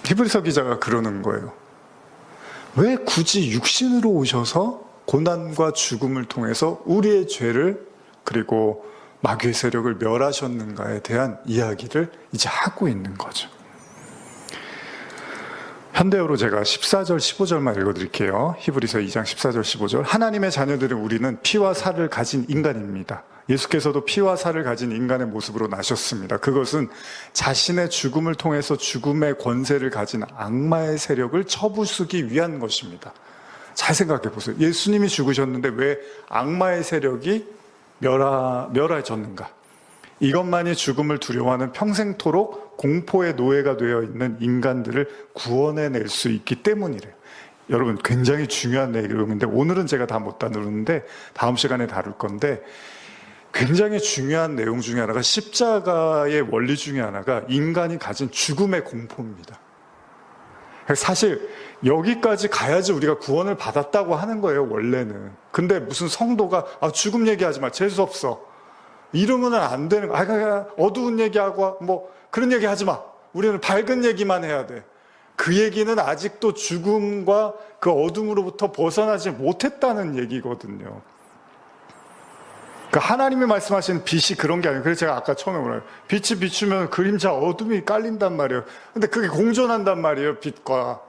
히브리서 기자가 그러는 거예요. 왜 굳이 육신으로 오셔서 고난과 죽음을 통해서 우리의 죄를 그리고 마귀의 세력을 멸하셨는가에 대한 이야기를 이제 하고 있는 거죠. 현대어로 제가 14절 15절만 읽어드릴게요. 히브리서 2장 14절 15절. 하나님의 자녀들은 우리는 피와 살을 가진 인간입니다. 예수께서도 피와 살을 가진 인간의 모습으로 나셨습니다. 그것은 자신의 죽음을 통해서 죽음의 권세를 가진 악마의 세력을 쳐부수기 위한 것입니다. 잘 생각해 보세요. 예수님이 죽으셨는데 왜 악마의 세력이 멸해졌는가? 이것만이 죽음을 두려워하는 평생토록 공포의 노예가 되어 있는 인간들을 구원해낼 수 있기 때문이래요. 여러분 굉장히 중요한 내용인데 오늘은 제가 다 못 다루는데 다음 시간에 다룰 건데, 굉장히 중요한 내용 중에 하나가 십자가의 원리 중에 하나가 인간이 가진 죽음의 공포입니다. 사실 여기까지 가야지 우리가 구원을 받았다고 하는 거예요, 원래는. 근데 무슨 성도가 죽음 얘기하지 마, 재수 없어, 이러면 안 되는 거야. 어두운 얘기하고 그런 얘기 하지 마, 우리는 밝은 얘기만 해야 돼. 그 얘기는 아직도 죽음과 그 어둠으로부터 벗어나지 못했다는 얘기거든요. 하나님이 말씀하시는 빛이 그런 게 아니에요. 그래서 제가 아까 처음에 뭐래요? 빛이 비추면 그림자 어둠이 깔린단 말이에요. 근데 그게 공존한단 말이에요, 빛과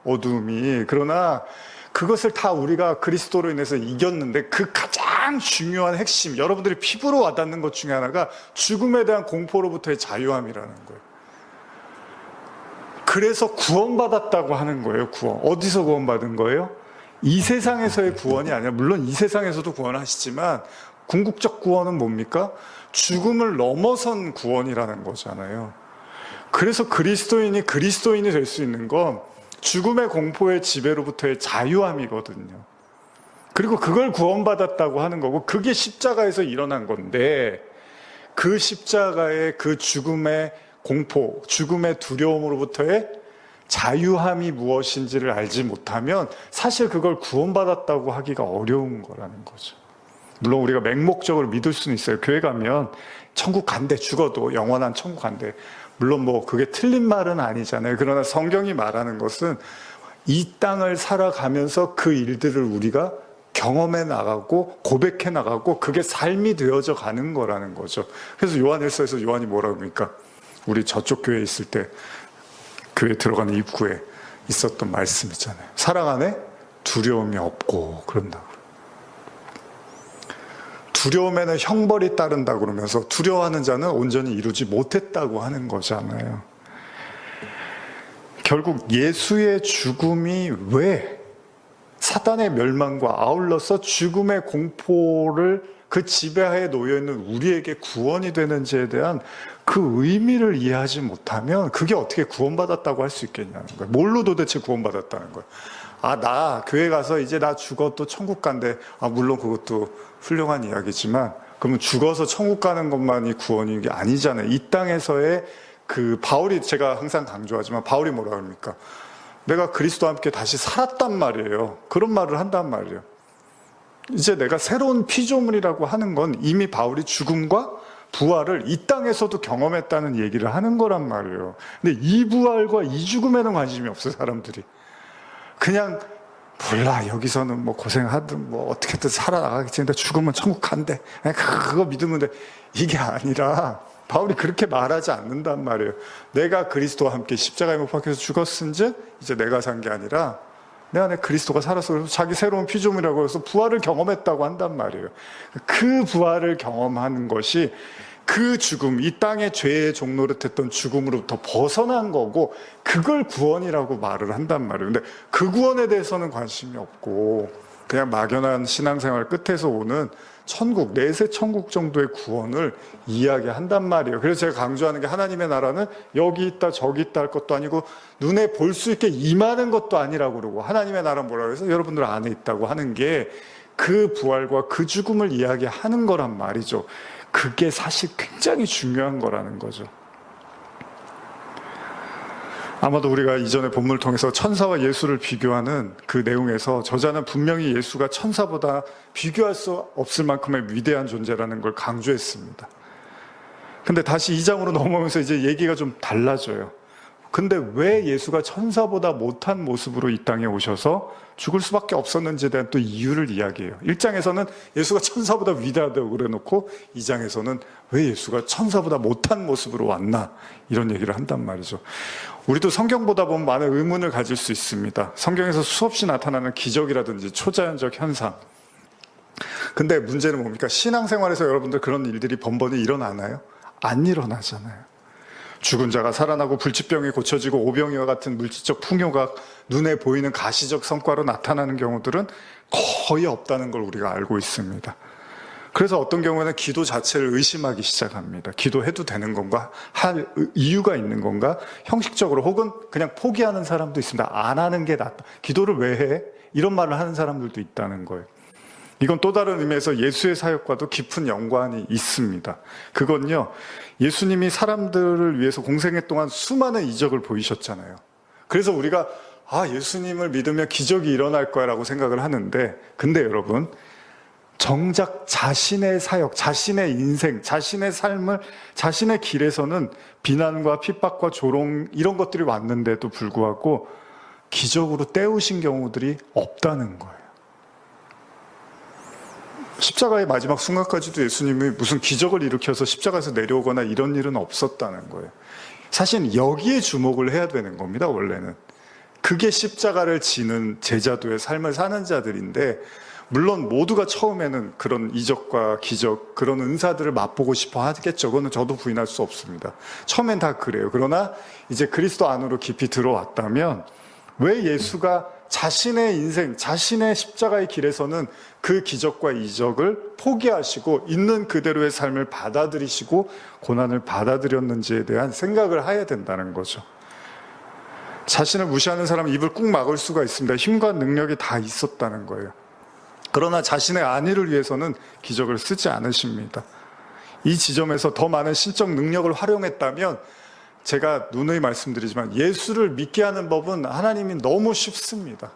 어둠이. 그러나 그것을 다 우리가 그리스도로 인해서 이겼는데, 그 가장 중요한 핵심, 여러분들이 피부로 와닿는 것 중에 하나가 죽음에 대한 공포로부터의 자유함이라는 거예요. 그래서 구원받았다고 하는 거예요. 구원. 어디서 구원받은 거예요? 이 세상에서의 구원이 아니라, 물론 이 세상에서도 구원하시지만 궁극적 구원은 뭡니까? 죽음을 넘어선 구원이라는 거잖아요. 그래서 그리스도인이 될 수 있는 건 죽음의 공포의 지배로부터의 자유함이거든요. 그리고 그걸 구원받았다고 하는 거고, 그게 십자가에서 일어난 건데, 그 십자가의 그 죽음의 공포, 죽음의 두려움으로부터의 자유함이 무엇인지를 알지 못하면 사실 그걸 구원받았다고 하기가 어려운 거라는 거죠. 물론 우리가 맹목적으로 믿을 수는 있어요. 교회 가면 천국 간대, 죽어도 영원한 천국 간대. 물론 그게 틀린 말은 아니잖아요. 그러나 성경이 말하는 것은 이 땅을 살아가면서 그 일들을 우리가 경험해 나가고 고백해 나가고 그게 삶이 되어져 가는 거라는 거죠. 그래서 요한일서에서 요한이 뭐라고 합니까? 우리 저쪽 교회에 있을 때 교회 들어가는 입구에 있었던 말씀 있잖아요. 사랑 안에 두려움이 없고 그런다고. 두려움에는 형벌이 따른다 그러면서 두려워하는 자는 온전히 이루지 못했다고 하는 거잖아요. 결국 예수의 죽음이 왜 사단의 멸망과 아울러서 죽음의 공포를 그 지배하에 놓여있는 우리에게 구원이 되는지에 대한 그 의미를 이해하지 못하면 그게 어떻게 구원받았다고 할 수 있겠냐는 거예요. 뭘로 도대체 구원받았다는 거예요. 나 교회 가서 이제 나 죽어도 천국 간대. 물론 그것도 훌륭한 이야기지만, 그러면 죽어서 천국 가는 것만이 구원인 게 아니잖아요. 이 땅에서의 바울이, 제가 항상 강조하지만 바울이 뭐라 합니까? 내가 그리스도와 함께 다시 살았단 말이에요. 그런 말을 한단 말이에요. 이제 내가 새로운 피조물이라고 하는 건 이미 바울이 죽음과 부활을 이 땅에서도 경험했다는 얘기를 하는 거란 말이에요. 근데 이 부활과 이 죽음에는 관심이 없어요, 사람들이. 그냥 몰라, 여기서는 고생하든 어떻게든 살아나가겠지. 근데 죽으면 천국 간대. 그거 믿으면 돼. 이게 아니라 바울이 그렇게 말하지 않는단 말이에요. 내가 그리스도와 함께 십자가에 못 박혀서 죽었은즉 이제 내가 산 게 아니라 내 안에 그리스도가 살아서 그래서 자기 새로운 피조물이라고 해서 부활을 경험했다고 한단 말이에요. 그 부활을 경험하는 것이 그 죽음, 이 땅의 죄의 종노릇했던 죽음으로부터 벗어난 거고 그걸 구원이라고 말을 한단 말이에요. 근데 그 구원에 대해서는 관심이 없고 그냥 막연한 신앙생활 끝에서 오는 천국, 내세 천국 정도의 구원을 이야기한단 말이에요. 그래서 제가 강조하는 게 하나님의 나라는 여기 있다 저기 있다 할 것도 아니고 눈에 볼 수 있게 임하는 것도 아니라고 그러고 하나님의 나라는 뭐라고 해서 여러분들 안에 있다고 하는 게 그 부활과 그 죽음을 이야기하는 거란 말이죠. 그게 사실 굉장히 중요한 거라는 거죠. 아마도 우리가 이전에 본문을 통해서 천사와 예수를 비교하는 그 내용에서 저자는 분명히 예수가 천사보다 비교할 수 없을 만큼의 위대한 존재라는 걸 강조했습니다. 근데 다시 2장으로 넘어오면서 이제 얘기가 좀 달라져요. 근데 왜 예수가 천사보다 못한 모습으로 이 땅에 오셔서 죽을 수밖에 없었는지에 대한 또 이유를 이야기해요. 1장에서는 예수가 천사보다 위대하다고 그래놓고 2장에서는 왜 예수가 천사보다 못한 모습으로 왔나 이런 얘기를 한단 말이죠. 우리도 성경 보다 보면 많은 의문을 가질 수 있습니다. 성경에서 수없이 나타나는 기적이라든지 초자연적 현상. 근데 문제는 뭡니까? 신앙생활에서 여러분들 그런 일들이 번번이 일어나나요? 안 일어나잖아요. 죽은 자가 살아나고 불치병이 고쳐지고 오병이와 같은 물질적 풍요가 눈에 보이는 가시적 성과로 나타나는 경우들은 거의 없다는 걸 우리가 알고 있습니다. 그래서 어떤 경우에는 기도 자체를 의심하기 시작합니다. 기도해도 되는 건가? 할 이유가 있는 건가? 형식적으로 혹은 그냥 포기하는 사람도 있습니다. 안 하는 게 낫다. 기도를 왜 해? 이런 말을 하는 사람들도 있다는 거예요. 이건 또 다른 의미에서 예수의 사역과도 깊은 연관이 있습니다. 그건요, 예수님이 사람들을 위해서 공생애 동안 수많은 이적을 보이셨잖아요. 그래서 우리가 예수님을 믿으면 기적이 일어날 거야 라고 생각을 하는데, 근데 여러분, 정작 자신의 사역, 자신의 인생, 자신의 삶을, 자신의 길에서는 비난과 핍박과 조롱 이런 것들이 왔는데도 불구하고 기적으로 때우신 경우들이 없다는 거예요. 십자가의 마지막 순간까지도 예수님이 무슨 기적을 일으켜서 십자가에서 내려오거나 이런 일은 없었다는 거예요. 사실 여기에 주목을 해야 되는 겁니다, 원래는. 그게 십자가를 지는 제자도의 삶을 사는 자들인데, 물론 모두가 처음에는 그런 이적과 기적, 그런 은사들을 맛보고 싶어 하겠죠. 그거는 저도 부인할 수 없습니다. 처음엔 다 그래요. 그러나 이제 그리스도 안으로 깊이 들어왔다면 왜 예수가 자신의 인생, 자신의 십자가의 길에서는 그 기적과 이적을 포기하시고 있는 그대로의 삶을 받아들이시고 고난을 받아들였는지에 대한 생각을 해야 된다는 거죠. 자신을 무시하는 사람은 입을 꾹 막을 수가 있습니다. 힘과 능력이 다 있었다는 거예요. 그러나 자신의 안위를 위해서는 기적을 쓰지 않으십니다. 이 지점에서 더 많은 신적 능력을 활용했다면 제가 누누이 말씀드리지만 예수를 믿게 하는 법은 하나님이 너무 쉽습니다.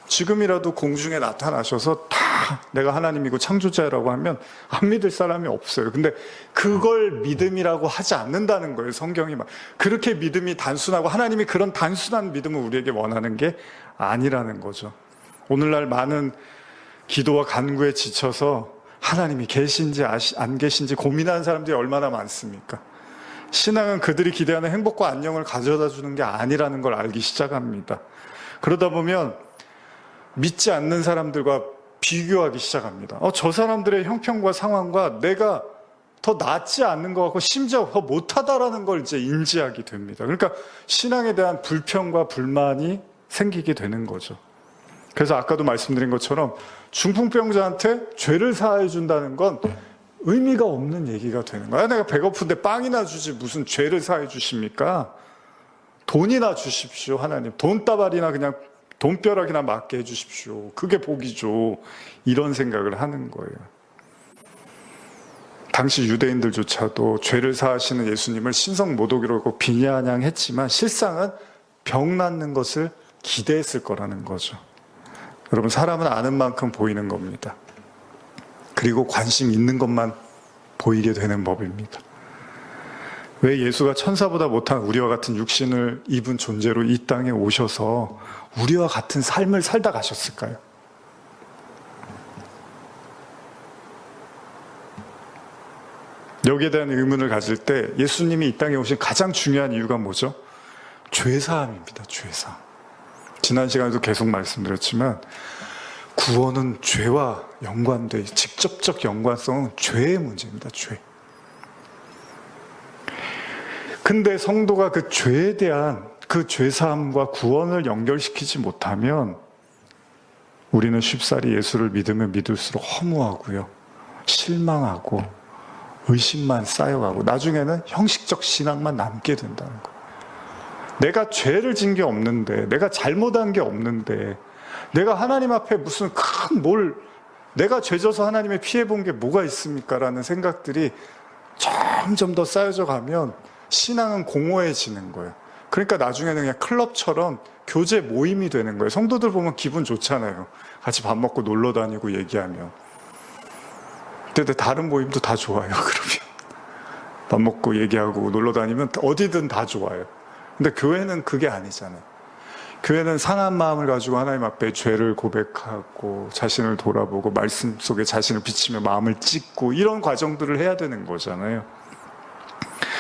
지금이라도 공중에 나타나셔서 다 내가 하나님이고 창조자라고 하면 안 믿을 사람이 없어요. 근데 그걸 믿음이라고 하지 않는다는 거예요, 성경이. 그렇게 믿음이 단순하고 하나님이 그런 단순한 믿음을 우리에게 원하는 게 아니라는 거죠. 오늘날 많은 기도와 간구에 지쳐서 하나님이 계신지 안 계신지 고민하는 사람들이 얼마나 많습니까? 신앙은 그들이 기대하는 행복과 안녕을 가져다 주는 게 아니라는 걸 알기 시작합니다. 그러다 보면 믿지 않는 사람들과 비교하기 시작합니다. 저 사람들의 형편과 상황과 내가 더 낫지 않는 것 같고 심지어 더 못하다라는 걸 이제 인지하게 됩니다. 그러니까 신앙에 대한 불평과 불만이 생기게 되는 거죠. 그래서 아까도 말씀드린 것처럼 중풍병자한테 죄를 사해 준다는 건 의미가 없는 얘기가 되는 거야. 내가 배고픈데 빵이나 주지 무슨 죄를 사해 주십니까? 돈이나 주십시오, 하나님. 돈다발이나 그냥 돈벼락이나 맞게 해 주십시오. 그게 복이죠. 이런 생각을 하는 거예요. 당시 유대인들조차도 죄를 사하시는 예수님을 신성모독이라고 비아냥했지만 실상은 병 낫는 것을 기대했을 거라는 거죠. 여러분, 사람은 아는 만큼 보이는 겁니다. 그리고 관심 있는 것만 보이게 되는 법입니다. 왜 예수가 천사보다 못한 우리와 같은 육신을 입은 존재로 이 땅에 오셔서 우리와 같은 삶을 살다 가셨을까요? 여기에 대한 의문을 가질 때 예수님이 이 땅에 오신 가장 중요한 이유가 뭐죠? 죄사함입니다. 죄사함. 지난 시간에도 계속 말씀드렸지만 구원은 죄와 연관돼 직접적 연관성은 죄의 문제입니다. 죄. 근데 성도가 그 죄에 대한 그 죄사함과 구원을 연결시키지 못하면 우리는 쉽사리 예수를 믿으면 믿을수록 허무하고요, 실망하고 의심만 쌓여가고 나중에는 형식적 신앙만 남게 된다는 거예요. 내가 죄를 진 게 없는데, 내가 잘못한 게 없는데, 내가 하나님 앞에 무슨 내가 죄져서 하나님의 피해 본 게 뭐가 있습니까? 라는 생각들이 점점 더 쌓여져 가면 신앙은 공허해지는 거예요. 그러니까 나중에는 그냥 클럽처럼 교제 모임이 되는 거예요. 성도들 보면 기분 좋잖아요. 같이 밥 먹고 놀러 다니고 얘기하면. 근데 다른 모임도 다 좋아요. 그러면 밥 먹고 얘기하고 놀러 다니면 어디든 다 좋아요. 근데 교회는 그게 아니잖아요. 교회는 상한 마음을 가지고 하나님 앞에 죄를 고백하고 자신을 돌아보고 말씀 속에 자신을 비치며 마음을 찢고 이런 과정들을 해야 되는 거잖아요.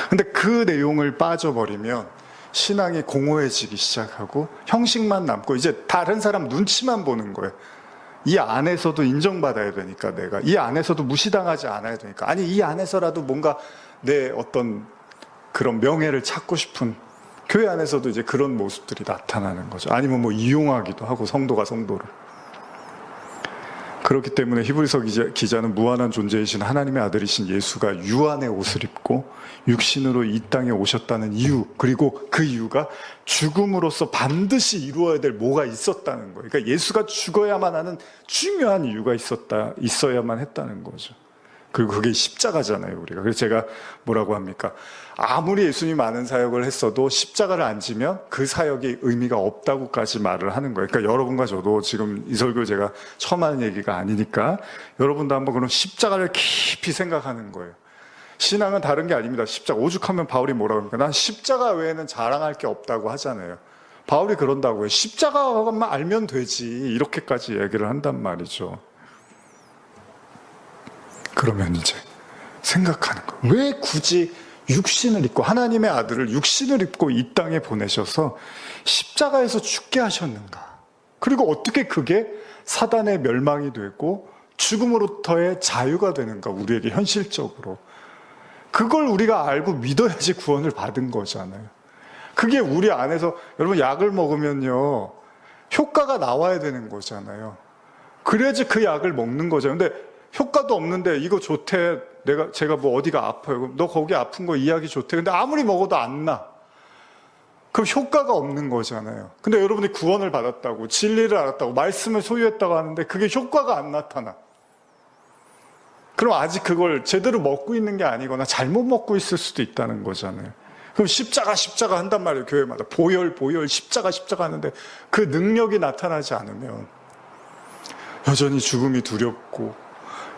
근데 그 내용을 빠져버리면 신앙이 공허해지기 시작하고 형식만 남고 이제 다른 사람 눈치만 보는 거예요. 이 안에서도 인정받아야 되니까, 내가 이 안에서도 무시당하지 않아야 되니까, 아니 이 안에서라도 뭔가 내 어떤 그런 명예를 찾고 싶은, 교회 안에서도 이제 그런 모습들이 나타나는 거죠. 아니면 이용하기도 하고, 성도가 성도를. 그렇기 때문에 히브리서 기자는 무한한 존재이신 하나님의 아들이신 예수가 유한의 옷을 입고 육신으로 이 땅에 오셨다는 이유, 그리고 그 이유가 죽음으로써 반드시 이루어야 될 뭐가 있었다는 거예요. 그러니까 예수가 죽어야만 하는 중요한 이유가 있어야만 했다는 거죠. 그리고 그게 십자가잖아요, 우리가. 그래서 제가 뭐라고 합니까? 아무리 예수님이 많은 사역을 했어도 십자가를 안 지면 그 사역이 의미가 없다고까지 말을 하는 거예요. 그러니까 여러분과 저도 지금 이 설교 제가 처음 하는 얘기가 아니니까 여러분도 한번 그럼 십자가를 깊이 생각하는 거예요. 신앙은 다른 게 아닙니다. 십자가. 오죽하면 바울이 뭐라고 합니까? 난 십자가 외에는 자랑할 게 없다고 하잖아요. 바울이 그런다고요. 십자가만 알면 되지. 이렇게까지 얘기를 한단 말이죠. 그러면 이제 생각하는 거예요. 왜 굳이 육신을 입고, 하나님의 아들을 육신을 입고 이 땅에 보내셔서 십자가에서 죽게 하셨는가? 그리고 어떻게 그게 사단의 멸망이 되고 죽음으로부터의 자유가 되는가? 우리에게 현실적으로. 그걸 우리가 알고 믿어야지 구원을 받은 거잖아요. 그게 우리 안에서, 여러분 약을 먹으면요, 효과가 나와야 되는 거잖아요. 그래야지 그 약을 먹는 거죠. 근데 효과도 없는데 이거 좋대, 제가 어디가 아파요, 그럼 너 거기 아픈 거 이야기 좋대. 근데 아무리 먹어도 안 나. 그럼 효과가 없는 거잖아요. 근데 여러분이 구원을 받았다고, 진리를 알았다고, 말씀을 소유했다고 하는데 그게 효과가 안 나타나. 그럼 아직 그걸 제대로 먹고 있는 게 아니거나 잘못 먹고 있을 수도 있다는 거잖아요. 그럼 십자가 한단 말이에요. 교회마다 보혈 십자가 하는데 그 능력이 나타나지 않으면 여전히 죽음이 두렵고,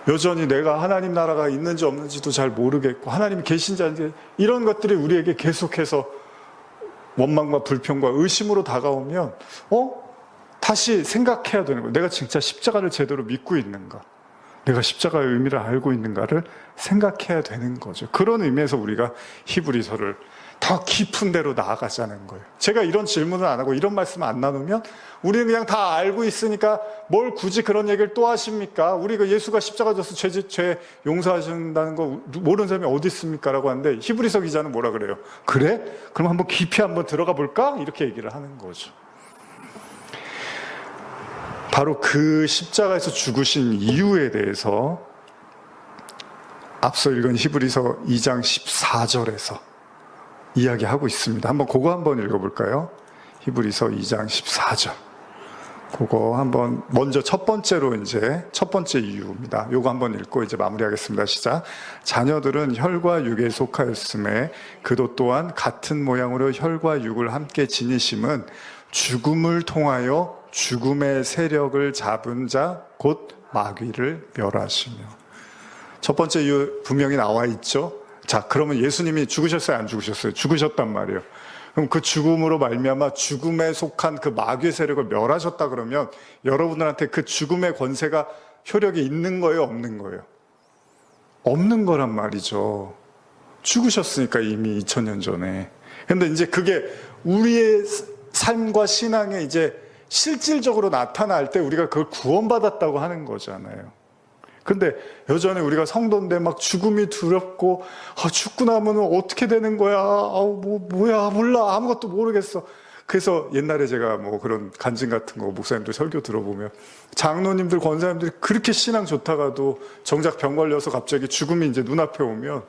여전히 내가 하나님 나라가 있는지 없는지도 잘 모르겠고, 하나님이 계신지 아닌지, 이런 것들이 우리에게 계속해서 원망과 불평과 의심으로 다가오면 다시 생각해야 되는 거예요. 내가 진짜 십자가를 제대로 믿고 있는가, 내가 십자가의 의미를 알고 있는가를 생각해야 되는 거죠. 그런 의미에서 우리가 히브리서를 더 깊은 데로 나아가자는 거예요. 제가 이런 질문을 안 하고 이런 말씀을 안 나누면 우리는 그냥 다 알고 있으니까 뭘 굳이 그런 얘기를 또 하십니까? 우리가 예수가 십자가 져서 죄 용서하신다는 거 모르는 사람이 어디 있습니까? 라고 하는데 히브리서 기자는 뭐라 그래요? 그래? 그럼 한번 깊이 한번 들어가 볼까? 이렇게 얘기를 하는 거죠. 바로 그 십자가에서 죽으신 이유에 대해서 앞서 읽은 히브리서 2장 14절에서 이야기하고 있습니다. 그거 한번 읽어볼까요? 히브리서 2장 14절. 그거 한번, 먼저 첫 번째 이유입니다. 요거 한번 읽고 이제 마무리하겠습니다. 시작. 자녀들은 혈과 육에 속하였음에 그도 또한 같은 모양으로 혈과 육을 함께 지니심은 죽음을 통하여 죽음의 세력을 잡은 자 곧 마귀를 멸하시며. 첫 번째 이유 분명히 나와 있죠. 자, 그러면 예수님이 죽으셨어요, 안 죽으셨어요? 죽으셨단 말이에요. 그럼 그 죽음으로 말미암아 죽음에 속한 그 마귀의 세력을 멸하셨다 그러면 여러분들한테 그 죽음의 권세가, 효력이 있는 거예요, 없는 거예요? 없는 거란 말이죠. 죽으셨으니까 이미 2000년 전에. 근데 이제 그게 우리의 삶과 신앙에 이제 실질적으로 나타날 때 우리가 그걸 구원받았다고 하는 거잖아요. 근데 여전히 우리가 성도인데 막 죽음이 두렵고, 죽고 나면 어떻게 되는 거야? 뭐야, 몰라. 아무것도 모르겠어. 그래서 옛날에 제가 뭐 그런 간증 같은 거 목사님들 설교 들어보면 장로님들, 권사님들이 그렇게 신앙 좋다가도 정작 병 걸려서 갑자기 죽음이 이제 눈앞에 오면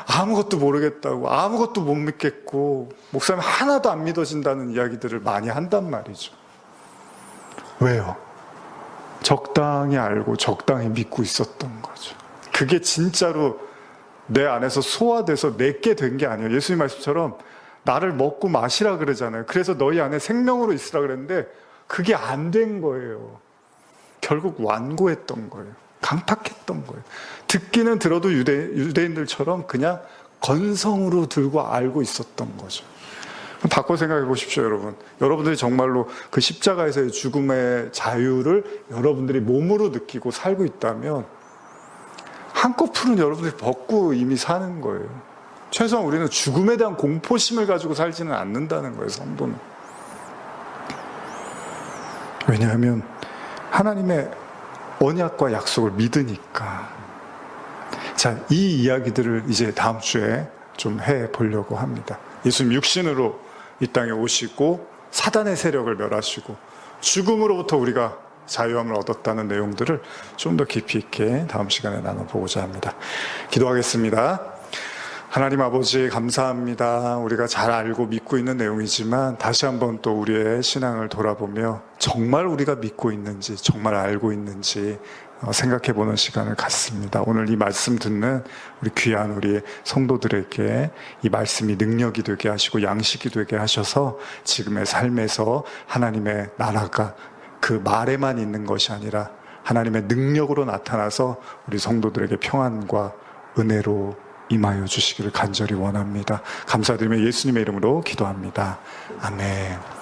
아무것도 모르겠다고, 아무것도 못 믿겠고, 목사님 하나도 안 믿어진다는 이야기들을 많이 한단 말이죠. 왜요? 적당히 알고 적당히 믿고 있었던 거죠. 그게 진짜로 내 안에서 소화돼서 내게 된 게 아니에요. 예수님 말씀처럼 나를 먹고 마시라 그러잖아요. 그래서 너희 안에 생명으로 있으라 그랬는데 그게 안 된 거예요. 결국 완고했던 거예요. 강팍했던 거예요. 듣기는 들어도 유대인들처럼 그냥 건성으로 들고 알고 있었던 거죠. 바꿔 생각해 보십시오, 여러분. 여러분들이 정말로 그 십자가에서의 죽음의 자유를 여러분들이 몸으로 느끼고 살고 있다면 한꺼풀은 여러분들이 벗고 이미 사는 거예요. 최소한 우리는 죽음에 대한 공포심을 가지고 살지는 않는다는 거예요, 성도는. 왜냐하면 하나님의 언약과 약속을 믿으니까. 자, 이 이야기들을 이제 다음 주에 좀 해보려고 합니다. 예수님 육신으로 이 땅에 오시고 사단의 세력을 멸하시고 죽음으로부터 우리가 자유함을 얻었다는 내용들을 좀 더 깊이 있게 다음 시간에 나눠보고자 합니다. 기도하겠습니다. 하나님 아버지 감사합니다. 우리가 잘 알고 믿고 있는 내용이지만 다시 한번 또 우리의 신앙을 돌아보며 정말 우리가 믿고 있는지, 정말 알고 있는지 생각해보는 시간을 갖습니다. 오늘 이 말씀 듣는 우리 귀한 우리 성도들에게 이 말씀이 능력이 되게 하시고 양식이 되게 하셔서 지금의 삶에서 하나님의 나라가 그 말에만 있는 것이 아니라 하나님의 능력으로 나타나서 우리 성도들에게 평안과 은혜로 임하여 주시기를 간절히 원합니다. 감사드리며 예수님의 이름으로 기도합니다. 아멘.